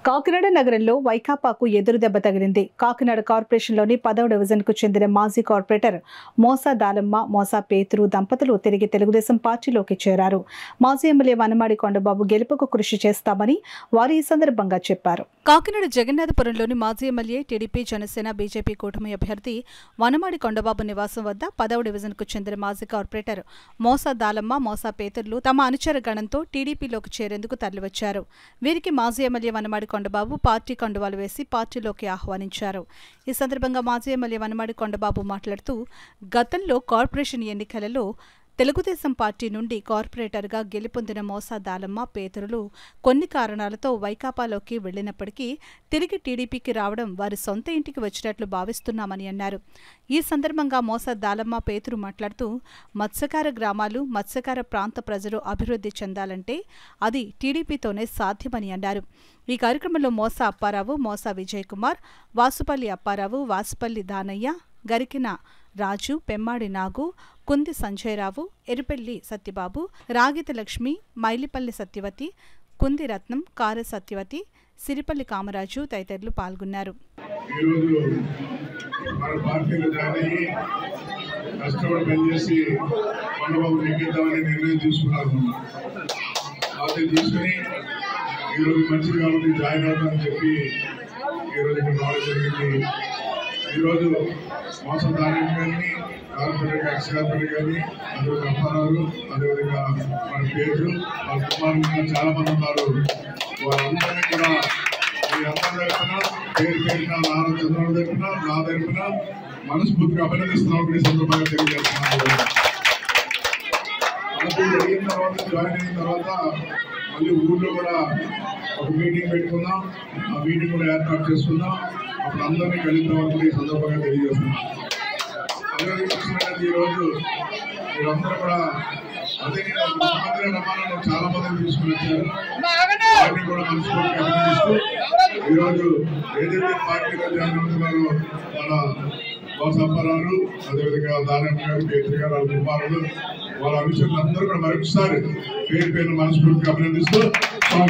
కాకినాడ నగరంలో వైకాపాకు ఎదురు దెబ్బ తగిలింది. కాకినాడ కార్పొరేషన్లోని 10వ డివిజన్కు చెందిన మాజీ కార్పొరేటర్ మోసా దాలమ్మ, మోసా పేతురు దంపతులు తిరిగి తెలుగుదేశం పార్టీలోకి చేరారు. మాజీ ఎమ్మెల్యే వనమాడి కొండబాబు గెలుపుకు కృషి చేస్తామని వారు ఈ సందర్భంగా చెప్పారు. కాకినాడ జగన్నాథపురంలోని మాజీ ఎమ్మెల్యే, టీడీపీ, జనసేన, బీజేపీ కూటమి అభ్యర్థి వనమాడి కొండబాబు నివాసం వద్ద 10వ డివిజన్కు చెందిన మాజీ కార్పొరేటర్ మోసా దాలమ్మ, మోసా పేతుర్లు తమ అనుచర గణంతో టీడీపీలోకి చేరేందుకు తరలివచ్చారు. వీరికి మాజీ ఎమ్మెల్యే వనమాడి కొండబాబు పార్టీ కండువాలు వేసి పార్టీలోకి ఆహ్వానించారు. ఈ సందర్భంగా మాజీ ఎమ్మెల్యే వనమాడి కొండబాబు మాట్లాడుతూ, గతంలో కార్పొరేషన్ ఎన్నికలలో తెలుగుదేశం పార్టీ నుండి కార్పొరేటర్గా గెలుపొందిన మోసా దాలమ్మ, పేతురులు కొన్ని కారణాలతో వైకాపాలోకి వెళ్లినప్పటికీ తిరిగి టీడీపీకి రావడం వారి సొంత ఇంటికి వచ్చినట్లు భావిస్తున్నామని అన్నారు. ఈ సందర్భంగా మోసా దాలమ్మ, పేతురు మాట్లాడుతూ, మత్స్యకార గ్రామాలు, మత్స్యకార ప్రాంత ప్రజలు అభివృద్ధి చెందాలంటే అది టీడీపీతోనే సాధ్యమని అన్నారు. ఈ కార్యక్రమంలో మోసా అప్పారావు, మోసా విజయ్ కుమార్, వాసుపల్లి అప్పారావు, వాసుపల్లి దానయ్య, గరికిన రాజు, పెమ్మాడి నాగు, కుంది సంజయరావు, ఎరిపెల్లి సత్యబాబు, రాగిత లక్ష్మి, మైలిపల్లి సత్యవతి, కుంది రత్నం, కార సత్యవతి, సిరిపల్లి కామరాజు తదితరులు పాల్గొన్నారు. ఈరోజు మోసం దాని కార్పొరేటర్, ఎక్స్ కార్పొరేటర్ కానీ, అదేవిధంగా అప్పారావు, అదేవిధంగా మన పేరు, వాళ్ళ కుమారులు చాలా మంది ఉన్నారు. వాళ్ళందరినీ కూడా మీరందరి తరఫున పేరు పేరున నాన్న చంద్రబాబు తరఫున, నా తరఫున మనస్ఫూర్తిగా అభినందిస్తున్నాం. ఈ సందర్భంగా తెలియజేస్తున్నాను. మనకు జరిగిన తర్వాత, జాయిన్ అయిన తర్వాత మళ్ళీ ఊళ్ళో కూడా ఒక మీటింగ్ పెట్టుకుందాం. ఆ మీటింగ్ కూడా ఏర్పాటు చేసుకుందాం. అప్పుడు అందరినీ కలుద్దామని ఈ సందర్భంగా తెలియజేస్తున్నాం. అలాగే చూసినట్టు ఈరోజు మీరందరూ కూడా అదే ముఖ్యమంత్రి రమాలను చాలా మందిని తీసుకుని వచ్చారు. వాటిని కూడా మనస్ఫూర్తిగా అభినందిస్తూ ఈరోజు ఏదైతే పార్టీలో జాయిన్ అవుతున్నారో మన మోసప్పారాలు, అదేవిధంగా దానమ్మ గారు, పేతురు గారు, వాళ్ళ కుమారులు, వాళ్ళ అనుచరులందరూ కూడా మరొకసారి పేరు పేరు మనస్ఫూర్తిగా అభినందిస్తూ